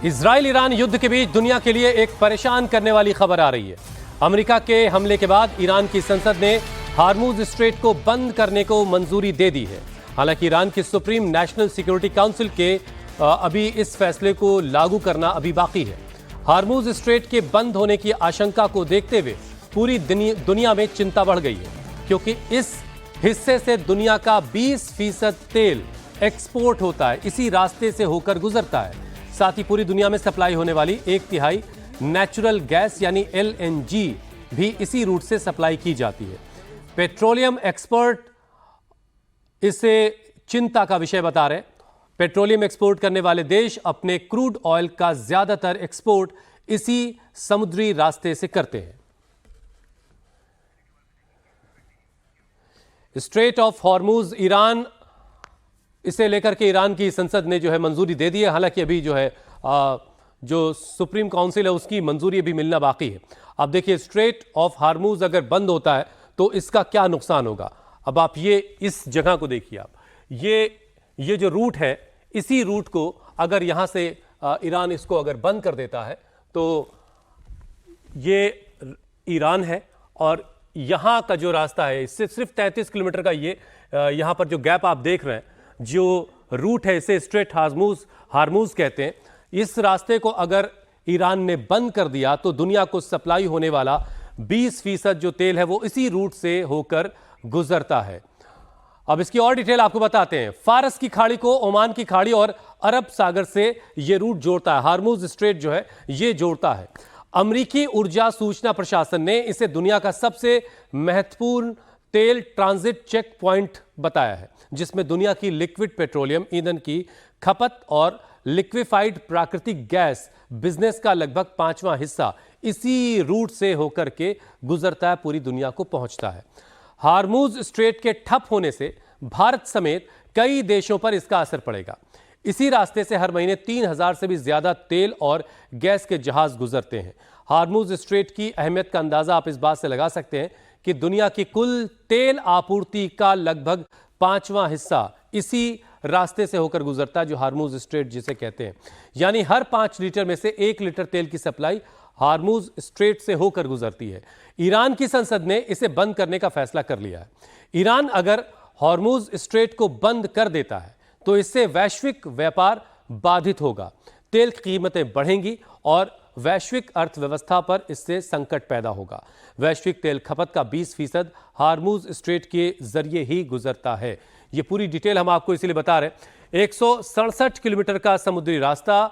Israel Iran युद्ध के बीच दुनिया के लिए एक परेशान करने वाली खबर आ रही है। अमेरिका के हमले के बाद ईरान की संसद ने हार्मूज स्ट्रेट को बंद करने को मंजूरी दे दी है। हालांकि ईरान की सुप्रीम नेशनल सिक्योरिटी काउंसिल के अभी इस फैसले को लागू करना अभी बाकी है। हार्मूज स्ट्रेट के बंद होने की आशंका को देखते हुए पूरी दुनिया में चिंता बढ़ गई है, क्योंकि इस हिस्से से दुनिया का 20% तेल एक्सपोर्ट होता है, इसी रास्ते से होकर गुजरता है। साथ ही पूरी दुनिया में सप्लाई होने वाली 1/3 नेचुरल गैस यानी LNG भी इसी रूट से सप्लाई की जाती है। पेट्रोलियम एक्सपर्ट इसे चिंता का विषय बता रहे हैं। पेट्रोलियम एक्सपोर्ट करने वाले देश अपने क्रूड ऑयल का ज्यादातर एक्सपोर्ट इसी समुद्री रास्ते से करते हैं। स्ट्रेट ऑफ हॉर्मूज ईरान, इसे लेकर के ईरान की संसद ने जो है मंजूरी दे दी है। हालांकि अभी जो है जो सुप्रीम काउंसिल है उसकी मंजूरी अभी मिलना बाकी है। अब देखिए, स्ट्रेट ऑफ हार्मूज अगर बंद होता है तो इसका क्या नुकसान होगा। अब आप ये इस जगह को देखिए, आप ये जो रूट है, इसी रूट को अगर यहां से ईरान इसको अगर बंद कर देता है तो ये ईरान है और यहां का जो रास्ता है इससे सिर्फ 33 किलोमीटर का ये यहां पर जो गैप आप देख रहे हैं, जो रूट है इसे स्ट्रेट हार्मूज कहते हैं। इस रास्ते को अगर ईरान ने बंद कर दिया तो दुनिया को सप्लाई होने वाला 20% जो तेल है वो इसी रूट से होकर गुजरता है। अब इसकी और डिटेल आपको बताते हैं। फारस की खाड़ी को ओमान की खाड़ी और अरब सागर से यह रूट जोड़ता है। हार्मूज स्ट्रेट जो है ये जोड़ता है। अमेरिकी ऊर्जा सूचना प्रशासन ने इसे दुनिया का सबसे महत्वपूर्ण तेल ट्रांजिट चेक पॉइंट बताया है, जिसमें दुनिया की लिक्विड पेट्रोलियम ईंधन की खपत और लिक्विफाइड प्राकृतिक गैस बिजनेस का लगभग 5वां हिस्सा इसी रूट से होकर के गुजरता है, पूरी दुनिया को पहुंचता है। हार्मूज स्ट्रेट के ठप होने से भारत समेत कई देशों पर इसका असर पड़ेगा। इसी रास्ते से हर महीने 3000 से भी ज्यादा तेल और गैस के जहाज गुजरते हैं। हार्मूज स्ट्रेट की अहमियत का अंदाजा आप इस बात से लगा सकते हैं कि दुनिया की कुल तेल आपूर्ति का लगभग 5वां हिस्सा इसी रास्ते से होकर गुजरता है, जो हार्मूज स्ट्रेट जिसे कहते हैं। यानी हर 5 लीटर में से 1 लीटर तेल की सप्लाई हार्मूज स्ट्रेट से होकर गुजरती है। ईरान की संसद ने इसे बंद करने का फैसला कर लिया है। ईरान अगर हार्मूज स्ट्रेट को बंद कर देता है तो इससे वैश्विक व्यापार बाधित होगा, तेल की कीमतें बढ़ेंगी और वैश्विक अर्थव्यवस्था पर इससे संकट पैदा होगा। वैश्विक तेल खपत का 20% हार्मूज स्ट्रेट के जरिए ही गुजरता है। ये पूरी डिटेल हम आपको इसीलिए बता रहे हैं। 167 किलोमीटर का समुद्री रास्ता,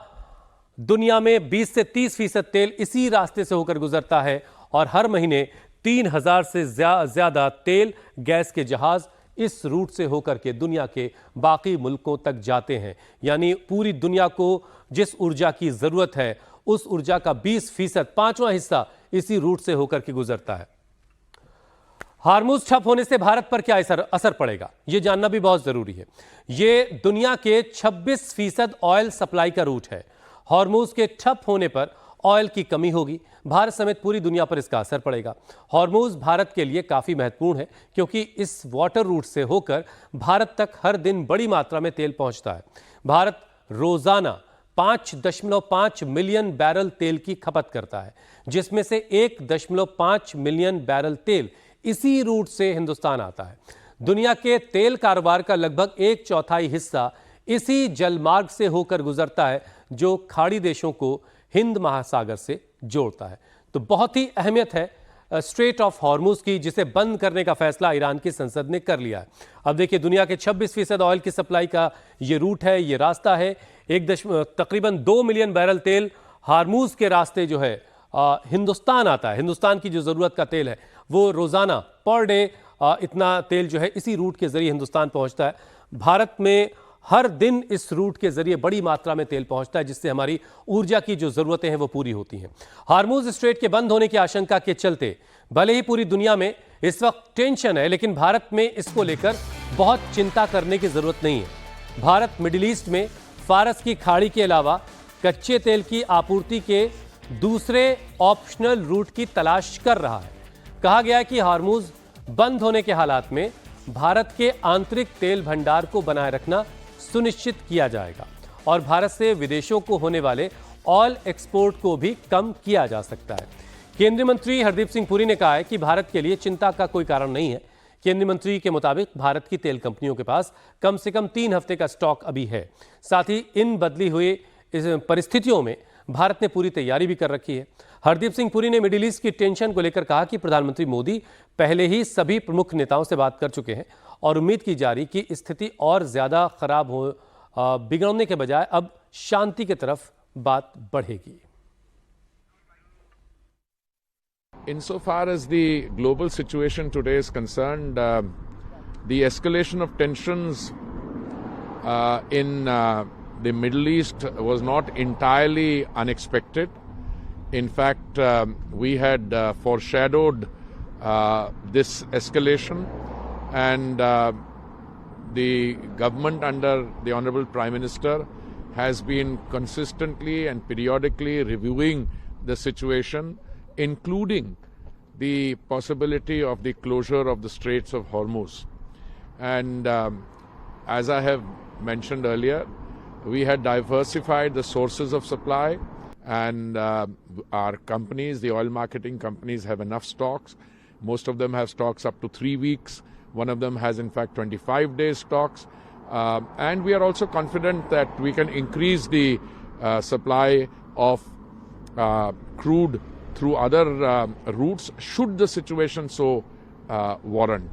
दुनिया में 20 से 30% तेल इसी रास्ते से होकर गुजरता है और हर महीने 3000 से ज्यादा तेल गैस के जहाज इस रूट से होकर के दुनिया के बाकी मुल्कों तक जाते हैं। यानी पूरी दुनिया को जिस ऊर्जा की जरूरत है उस ऊर्जा का 20%, 5वां हिस्सा इसी रूट से होकर के गुजरता है। हार्मूज ठप होने से भारत पर क्या असर पड़ेगा, यह जानना भी बहुत जरूरी है। यह दुनिया के 26% ऑयल सप्लाई का रूट है। हार्मूज के ठप होने पर ऑयल की कमी होगी, भारत समेत पूरी दुनिया पर इसका असर पड़ेगा। हार्मूज भारत के लिए काफी महत्वपूर्ण है, क्योंकि इस वाटर रूट से होकर भारत तक हर दिन बड़ी मात्रा में तेल पहुंचता है। भारत रोजाना 5.5 मिलियन बैरल तेल की खपत करता है, जिसमें से 1.5 मिलियन बैरल तेल इसी रूट से हिंदुस्तान आता है। दुनिया के तेल कारोबार का लगभग 1/4 हिस्सा इसी जलमार्ग से होकर गुजरता है, जो खाड़ी देशों को हिंद महासागर से जोड़ता है। तो बहुत ही अहमियत है स्ट्रेट ऑफ हॉर्मूज की, जिसे बंद करने का फैसला ईरान की संसद ने कर लिया है। अब देखिए, दुनिया के 26% ऑयल की सप्लाई का ये रूट है, ये रास्ता है। तकरीबन 2 मिलियन बैरल तेल हार्मूज के रास्ते जो है हिंदुस्तान आता है। हिंदुस्तान की जो जरूरत का तेल है वो रोजाना पर डे इतना तेल जो है इसी रूट के जरिए हिंदुस्तान पहुंचता है। भारत में हर दिन इस रूट के जरिए बड़ी मात्रा में तेल पहुंचता है, जिससे हमारी ऊर्जा की जो जरूरतें हैं वो पूरी होती हैं। हार्मूज स्ट्रेट के बंद होने की आशंका के चलते भले ही पूरी दुनिया में इस वक्त टेंशन है, लेकिन भारत में इसको लेकर बहुत चिंता करने की जरूरत नहीं है। भारत मिडिल ईस्ट में फारस की खाड़ी के अलावा कच्चे तेल की आपूर्ति के दूसरे ऑप्शनल रूट की तलाश कर रहा है। कहा गया है कि हार्मूज बंद होने के हालात में भारत के आंतरिक तेल भंडार को बनाए रखना सुनिश्चित किया जाएगा और भारत से विदेशों को होने वाले ऑयल एक्सपोर्ट को भी कम किया जा सकता है। केंद्रीय मंत्री हरदीप सिंह पुरी ने कहा है कि भारत के लिए चिंता का कोई कारण नहीं है। केंद्रीय मंत्री के मुताबिक भारत की तेल कंपनियों के पास कम से कम 3 हफ्ते का स्टॉक अभी है। साथ ही इन बदली हुई इस परिस्थितियों में भारत ने पूरी तैयारी भी कर रखी है। हरदीप सिंह पुरी ने मिडिल ईस्ट की टेंशन को लेकर कहा कि प्रधानमंत्री मोदी पहले ही सभी प्रमुख नेताओं से बात कर चुके हैं और उम्मीद की जा रही कि स्थिति और ज्यादा खराब बिगड़ने के बजाय अब शांति की तरफ बात बढ़ेगी। Insofar as the global situation today is concerned, the escalation of tensions in the Middle East was not entirely unexpected. In fact, we had foreshadowed this escalation, and the government under the Honorable Prime Minister has been consistently and periodically reviewing the situation, including the possibility of the closure of the Straits of Hormuz. And as I have mentioned earlier, we had diversified the sources of supply, and our companies, the oil marketing companies, have enough stocks. Most of them have stocks up to 3 weeks. One of them has in fact 25 days stocks. And we are also confident that we can increase the supply of crude through other routes should the situation so warrant.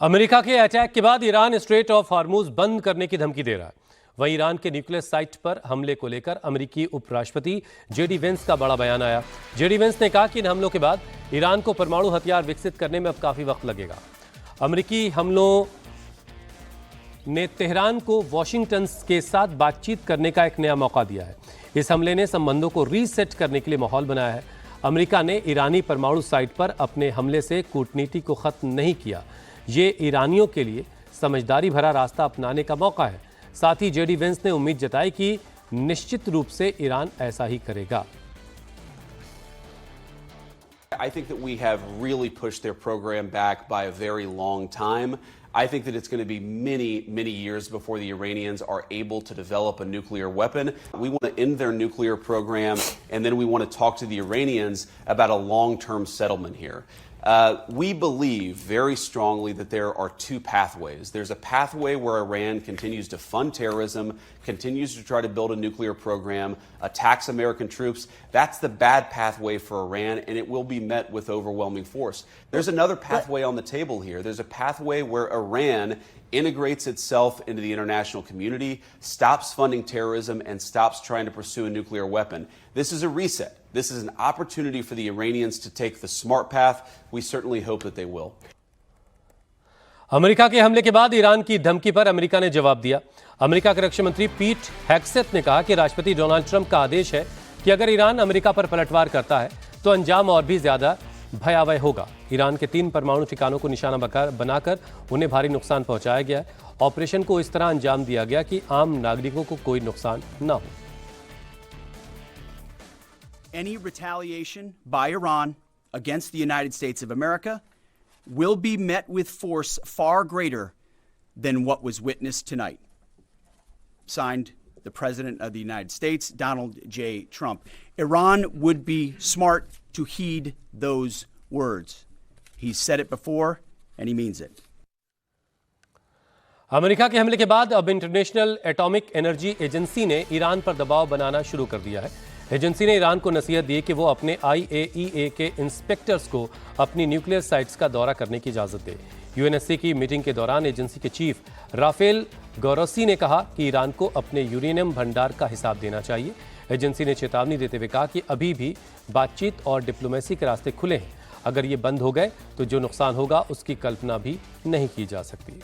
America के attack के बाद Iran straight of Hormuz बंद करने की धमकी दे रहा है। वहीं ईरान के न्यूक्लियर साइट पर हमले को लेकर अमेरिकी उपराष्ट्रपति जेडी वेंस का बड़ा बयान आया। जेडी वेंस ने कहा कि इन हमलों के बाद ईरान को परमाणु हथियार विकसित करने में अब काफी वक्त लगेगा। अमेरिकी हमलों ने तेहरान को वॉशिंगटन के साथ बातचीत करने का एक नया मौका दिया है। इस हमले ने संबंधों को रीसेट करने के लिए माहौल बनाया है। अमेरिका ने ईरानी परमाणु साइट पर अपने हमले से कूटनीति को खत्म नहीं किया। ये ईरानियों के लिए समझदारी भरा रास्ता अपनाने का मौका है। साथ ही जेडी वेंस ने उम्मीद जताई कि निश्चित रूप से ईरान ऐसा ही करेगा। I think that we have really pushed their program back by a very long time. I think that it's going to be many, many years before the Iranians are able to develop a nuclear weapon. We want to end their nuclear program, and then we want to talk to the Iranians about a long-term settlement here. We believe very strongly that there are two pathways. There's a pathway where Iran continues to fund terrorism, continues to try to build a nuclear program, attacks American troops. That's the bad pathway for Iran, and it will be met with overwhelming force. There's another pathway on the table here. There's a pathway where Iran integrates itself into the international community, stops funding terrorism, and stops trying to pursue a nuclear weapon. This is a reset. This is an opportunity for the Iranians to take the smart path. We certainly hope that they will. America के हमले के बाद Iran की धमकी पर America ने जवाब दिया। अमेरिका के रक्षा मंत्री पीट हेग्सेथ ने कहा कि राष्ट्रपति डोनाल्ड ट्रंप का आदेश है कि अगर ईरान अमेरिका पर पलटवार करता है तो अंजाम और भी ज्यादा भयावह होगा। ईरान के 3 परमाणु ठिकानों को निशाना बनाकर उन्हें भारी नुकसान पहुंचाया गया है। ऑपरेशन को इस तरह अंजाम दिया गया कि आम नागरिकों को कोई नुकसान न हो। Any retaliation by Iran against the United States of America will be met with force far greater than what was witnessed tonight. Signed, the President of the United States, Donald J. Trump. Iran would be smart to heed those words. He's said it before, and he means it. America के हमले के बाद अब international atomic energy agency ने Iran पर दबाव बनाना शुरू कर दिया है। एजेंसी ने ईरान को नसीहत दी कि वो अपने IAEA के इंस्पेक्टर्स को अपनी न्यूक्लियर साइट्स का दौरा करने की इजाजत दे। यूएनएससी की मीटिंग के दौरान एजेंसी के चीफ राफेल गौरोसी ने कहा कि ईरान को अपने यूरेनियम भंडार का हिसाब देना चाहिए। एजेंसी ने चेतावनी देते हुए कहा कि अभी भी बातचीत और डिप्लोमेसी के रास्ते खुले हैं। अगर ये बंद हो गए तो जो नुकसान होगा उसकी कल्पना भी नहीं की जा सकती।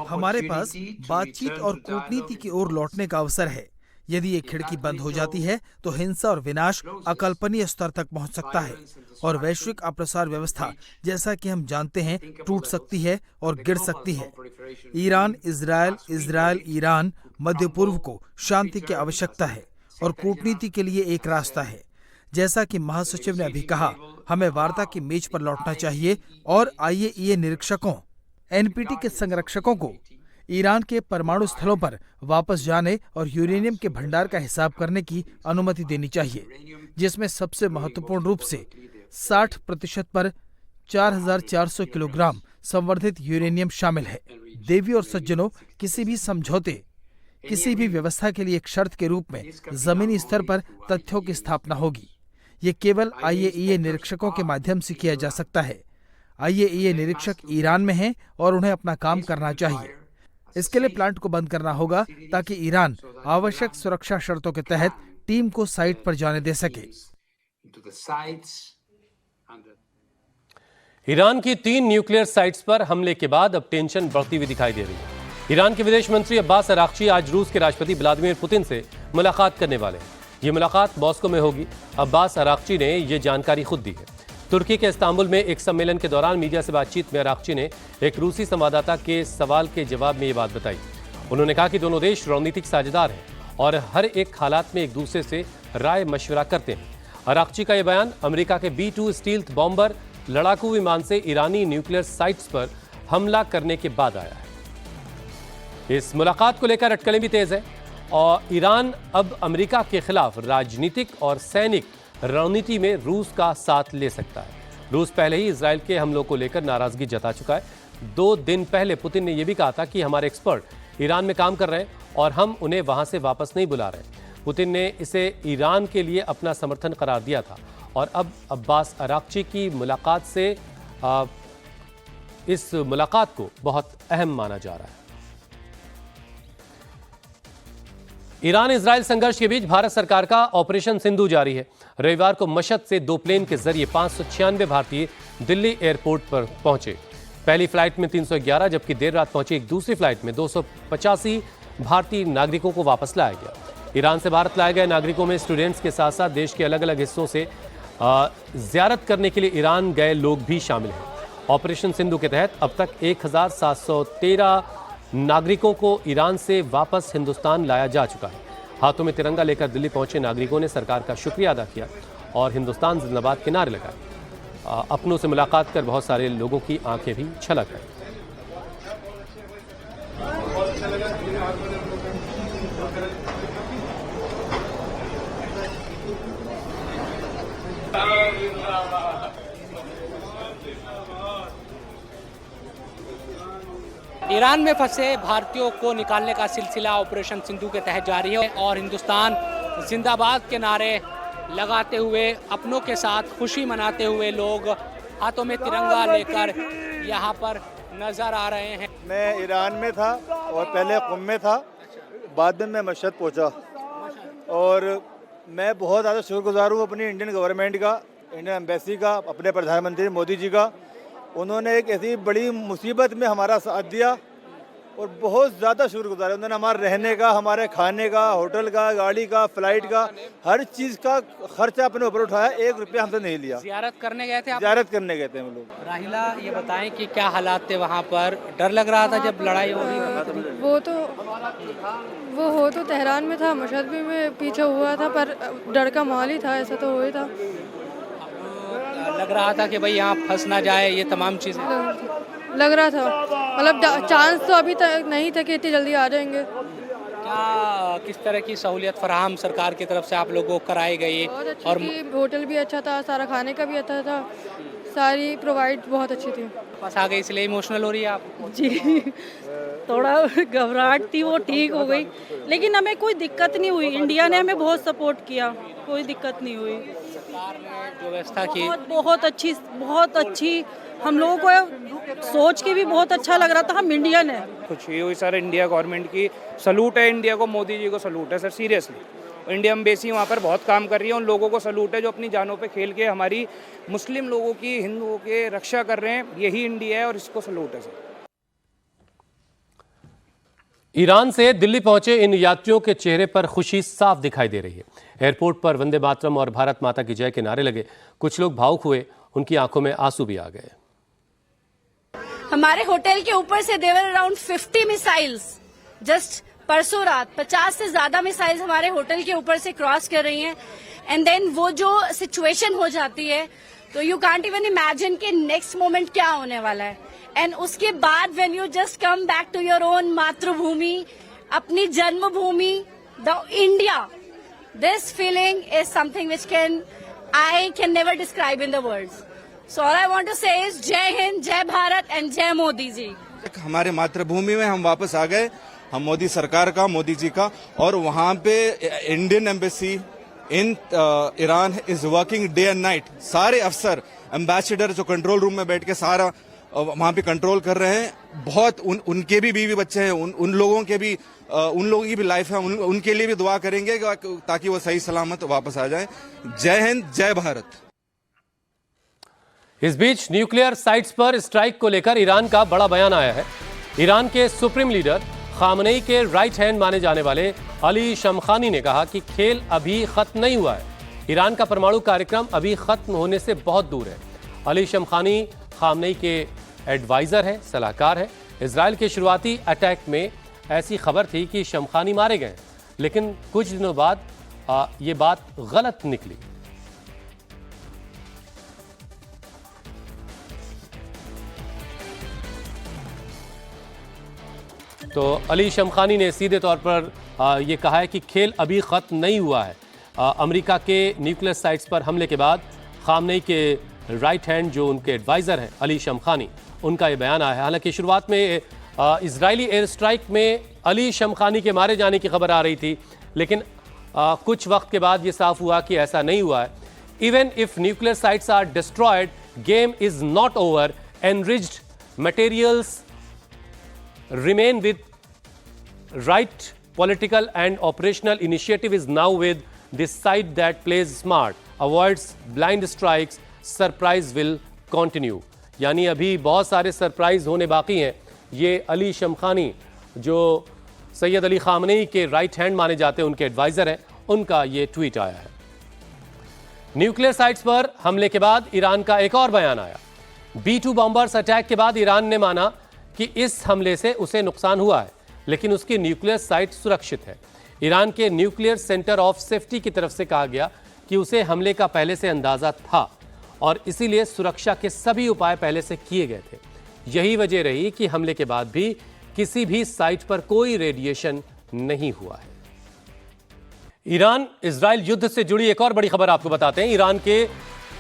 हमारे पास बातचीत और कूटनीति की ओर लौटने का अवसर है। यदि ये खिड़की बंद हो जाती है तो हिंसा और विनाश अकल्पनीय स्तर तक पहुंच सकता है और वैश्विक अप्रसार व्यवस्था, जैसा कि हम जानते हैं, टूट सकती है और गिर सकती है। ईरान, इजरायल, ईरान, मध्य पूर्व को शांति की आवश्यकता है और कूटनीति के लिए एक रास्ता है। जैसा कि महासचिव ने अभी कहा, हमें वार्ता की मेज पर लौटना चाहिए और IAEA निरीक्षकों, NPT के संरक्षकों को ईरान के परमाणु स्थलों पर वापस जाने और यूरेनियम के भंडार का हिसाब करने की अनुमति देनी चाहिए, जिसमें सबसे महत्वपूर्ण रूप से 60% पर 4,400 किलोग्राम संवर्धित यूरेनियम शामिल है। देवी और सज्जनों, किसी भी समझौते, किसी भी व्यवस्था के लिए एक शर्त के रूप में जमीनी स्तर पर तथ्यों की स्थापना होगी। ये केवल IAEA निरीक्षकों के माध्यम से किया जा सकता है। IAEA निरीक्षक ईरान में हैं और उन्हें अपना काम करना चाहिए। इसके लिए प्लांट को बंद करना होगा ताकि ईरान आवश्यक सुरक्षा शर्तों के तहत टीम को साइट पर जाने दे सके। ईरान की 3 न्यूक्लियर साइट्स पर हमले के बाद अब टेंशन बढ़ती हुई दिखाई दे रही है। ईरान के विदेश मंत्री अब्बास अराक्ची आज रूस के राष्ट्रपति व्लादिमीर पुतिन से मुलाकात करने वाले हैं। ये मुलाकात मॉस्को में होगी। अब्बास अराक्ची ने ये जानकारी खुद दी है। तुर्की के इस्तांबुल में एक सम्मेलन के दौरान मीडिया से बातचीत में अराक्ची ने एक रूसी संवाददाता के सवाल के जवाब में ये बात बताई। उन्होंने कहा कि दोनों देश रणनीतिक साझेदार हैं और हर एक हालात में एक दूसरे से राय मशवरा करते हैं। अराक्ची का यह बयान अमेरिका के B-2 स्टील्थ बॉम्बर लड़ाकू विमान से ईरानी न्यूक्लियर साइट्स पर हमला करने के बाद आया है। इस मुलाकात को लेकर अटकलें भी तेज है और ईरान अब अमेरिका के खिलाफ राजनीतिक और सैनिक रणनीति में रूस का साथ ले सकता है। रूस पहले ही इजराइल के हमलों को लेकर नाराजगी जता चुका है। 2 दिन पहले पुतिन ने यह भी कहा था कि हमारे एक्सपर्ट ईरान में काम कर रहे हैं और हम उन्हें वहां से वापस नहीं बुला रहे। पुतिन ने इसे ईरान के लिए अपना समर्थन करार दिया था और अब अब्बास अराक्ची की मुलाकात से इस मुलाकात को बहुत अहम माना जा रहा है। ईरान इजराइल संघर्ष के बीच भारत सरकार का ऑपरेशन सिंधु जारी है। रविवार को मशहद से 2 प्लेन के जरिए 596 भारतीय दिल्ली एयरपोर्ट पर पहुंचे। पहली फ्लाइट में 311 जबकि देर रात पहुंची एक दूसरी फ्लाइट में 285 भारतीय नागरिकों को वापस लाया गया। ईरान से भारत लाए गए नागरिकों में स्टूडेंट्स के साथ साथ देश के अलग अलग हिस्सों से ज़ियारत करने के लिए ईरान गए लोग भी शामिल हैं। ऑपरेशन सिंधु के तहत अब तक 1713 नागरिकों को ईरान से वापस हिंदुस्तान लाया जा चुका है। हाथों में तिरंगा लेकर दिल्ली पहुंचे नागरिकों ने सरकार का शुक्रिया अदा किया और हिंदुस्तान जिंदाबाद के नारे लगाए। अपनों से मुलाकात कर बहुत सारे लोगों की आंखें भी छलक गईं। ईरान में फंसे भारतीयों को निकालने का सिलसिला ऑपरेशन सिंधु के तहत जारी है और हिंदुस्तान जिंदाबाद के नारे लगाते हुए अपनों के साथ खुशी मनाते हुए लोग हाथों में तिरंगा लेकर यहाँ पर नजर आ रहे हैं। मैं ईरान में था और पहले कुम में था, बाद में मैं मशहद पहुँचा और मैं बहुत ज़्यादा शुक्रगुजार हूँ अपनी इंडियन गवर्नमेंट का, इंडियन एम्बेसी का, अपने प्रधानमंत्री मोदी जी का। उन्होंने एक ऐसी बड़ी मुसीबत में हमारा साथ दिया और बहुत ज़्यादा शुक्रगुजार है। उन्होंने हमारे रहने का, हमारे खाने का, होटल का, गाड़ी का, फ्लाइट का, हर चीज़ का खर्चा अपने ऊपर उठाया। 1 रुपया हमसे नहीं लिया। ज़ियारत करने गए थे आप? ज़ियारत करने गए थे हम लोग। राहिला, ये बताएं कि क्या हालात थे वहाँ पर? डर लग रहा था जब लड़ाई हो रही? वो हो तो तेहरान में था, मशहद भी में पीछे हुआ था, पर डर का माहौल ही था, ऐसा तो हो ही था। लग रहा था कि भाई यहाँ फंस ना जाए, ये तमाम चीज़ें लग रहा था। मतलब चांस तो अभी तक नहीं था कि इतनी जल्दी आ जाएंगे। क्या किस तरह की सहूलियत फराहम सरकार की तरफ से आप लोगों को कराई गई? और होटल भी अच्छा था, सारा खाने का भी अच्छा था, सारी प्रोवाइड बहुत अच्छी थी। बस आ गई इसलिए इमोशनल हो रही है आप? जी, थोड़ा घबराहट थी, वो ठीक हो गई, लेकिन हमें कोई दिक्कत नहीं हुई। इंडिया ने हमें बहुत सपोर्ट किया, कोई दिक्कत नहीं हुई। सरकार ने जो व्यवस्था की बहुत अच्छी, हम लोगों को सोच के भी बहुत अच्छा लग रहा था। हम इंडियन है। खुशी हुई सर, इंडिया गवर्नमेंट की सलूट है, इंडिया को, मोदी जी को सलूट है सर, सीरियसली। इंडिया एम्बेसी वहाँ पर बहुत काम कर रही है, उन लोगों को सलूट है जो अपनी जानों पे खेल के हमारी मुस्लिम लोगों की, हिंदुओं के रक्षा कर रहे हैं। यही इंडिया है और इसको सलूट है सर। ईरान से दिल्ली पहुंचे इन यात्रियों के चेहरे पर खुशी साफ दिखाई दे रही है। एयरपोर्ट पर वंदे मातरम और भारत माता की जय के नारे लगे। कुछ लोग भावुक हुए, उनकी आंखों में आंसू भी आ गए। हमारे होटल के ऊपर से देवर अराउंड 50 मिसाइल्स जस्ट परसों रात 50 से ज्यादा मिसाइल्स हमारे होटल के ऊपर से क्रॉस कर रही हैं। एंड देन वो जो सिचुएशन हो जाती है तो यू कांट इवन इमेजिन कि नेक्स्ट मोमेंट क्या होने वाला है। एंड उसके बाद when you just come back to your own मातृभूमि, अपनी जन्मभूमि, the India, this feeling is something which I can never describe in the words. So all I want to say is जय हिंद, जय भारत एंड जय मोदी जी। हमारे मातृभूमि में हम वापस आ गए, हम मोदी सरकार का, मोदी जी का, और वहाँ पे Indian embassy in Iran is working day and night. सारे अफसर, एम्बेसडर जो कंट्रोल रूम में बैठ के सारा वहाँ पे कंट्रोल कर रहे हैं। बहुत उनके भी बीवी बच्चे हैं, उन लोगों की भी लाइफ है, उनके लिए भी दुआ करेंगे ताकि वो सही सलामत वापस आ जाएं। जय हिंद, जय भारत। इस बीच न्यूक्लियर साइट्स पर स्ट्राइक को लेकर ईरान का बड़ा बयान आया है। ईरान के सुप्रीम लीडर खामनेई के राइट हैंड माने जाने वाले अली शमखानी ने कहा कि खेल अभी खत्म नहीं हुआ है। ईरान का परमाणु कार्यक्रम अभी खत्म होने से बहुत दूर है। अली शमखानी खामनेई के एडवाइजर है, सलाहकार है। इजराइल के शुरुआती अटैक में ऐसी खबर थी कि शमखानी मारे गए, लेकिन कुछ दिनों बाद ये बात गलत निकली। तो अली शमखानी ने सीधे तौर पर ये कहा है कि खेल अभी खत्म नहीं हुआ है। अमेरिका के न्यूक्लियर साइट्स पर हमले के बाद खामनेई के राइट हैंड जो उनके एडवाइजर हैं अली शमखानी, उनका ये बयान आया है। हालांकि शुरुआत में इजरायली एयर स्ट्राइक में अली शमखानी के मारे जाने की खबर आ रही थी, लेकिन कुछ वक्त के बाद ये साफ हुआ कि ऐसा नहीं हुआ है। Even if nuclear sites are destroyed, game is not over, enriched materials remain with right political and operational initiative is now with this side that plays smart, avoids blind strikes, surprise will continue। यानी अभी बहुत सारे surprise होने बाकी हैं। ये Ali Shamkhani जो Syed Ali Khamenei के राइट हैंड माने जाते हैं, उनके एडवाइजर हैं, उनका ये ट्वीट आया है। न्यूक्लियर साइट्स पर हमले के बाद ईरान का एक और बयान आया। B-2 बॉम्बर्स अटैक के बाद ईरान ने माना कि इस हमले से उसे नुकसान हुआ है, लेकिन उसकी न्यूक्लियर साइट सुरक्षित है। ईरान के न्यूक्लियर सेंटर ऑफ सेफ्टी की तरफ से कहा गया कि उसे हमले का पहले से अंदाजा था और इसीलिए सुरक्षा के सभी उपाय पहले से किए गए थे। यही वजह रही कि हमले के बाद भी किसी भी साइट पर कोई रेडिएशन नहीं हुआ है। ईरान इजराइल युद्ध से जुड़ी एक और बड़ी खबर आपको बताते हैं। ईरान के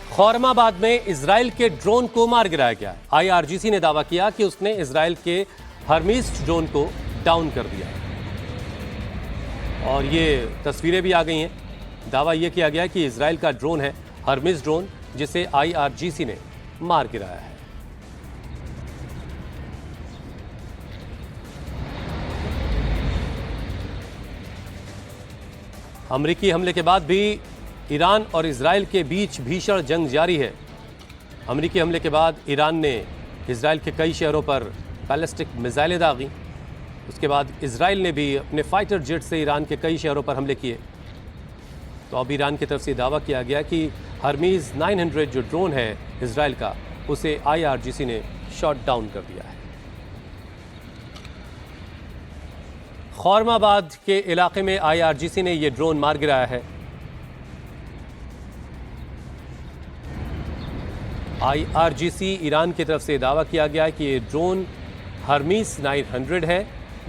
खौरमाबाद में इजराइल के ड्रोन को मार गिराया गया है। IRGC ने दावा किया कि उसने इजराइल के हर्मीस ड्रोन को डाउन कर दिया है और ये तस्वीरें भी आ गई हैं। दावा यह किया गया कि इजराइल का ड्रोन है हर्मीस ड्रोन, जिसे IRGC ने मार गिराया है। अमेरिकी हमले के बाद भी ईरान और इजराइल के बीच भीषण जंग जारी है। अमेरिकी हमले के बाद ईरान ने इजराइल के कई शहरों पर बैलिस्टिक मिसाइलें दागी। उसके बाद इजराइल ने भी अपने फाइटर जेट से ईरान के कई शहरों पर हमले किए। तो अब ईरान की तरफ से दावा किया गया कि हर्मीज 900 जो ड्रोन है इजराइल का, उसे IRGC ने शॉट डाउन कर दिया है। खौरमाबाद के इलाके में IRGC ने यह ड्रोन मार गिराया है। IRGC ईरान की तरफ से दावा किया गया कि ये ड्रोन हर्मीस 900 है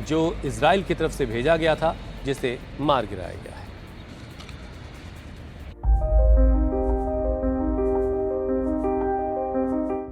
जो इजराइल की तरफ से भेजा गया था, जिसे मार गिराया गया है।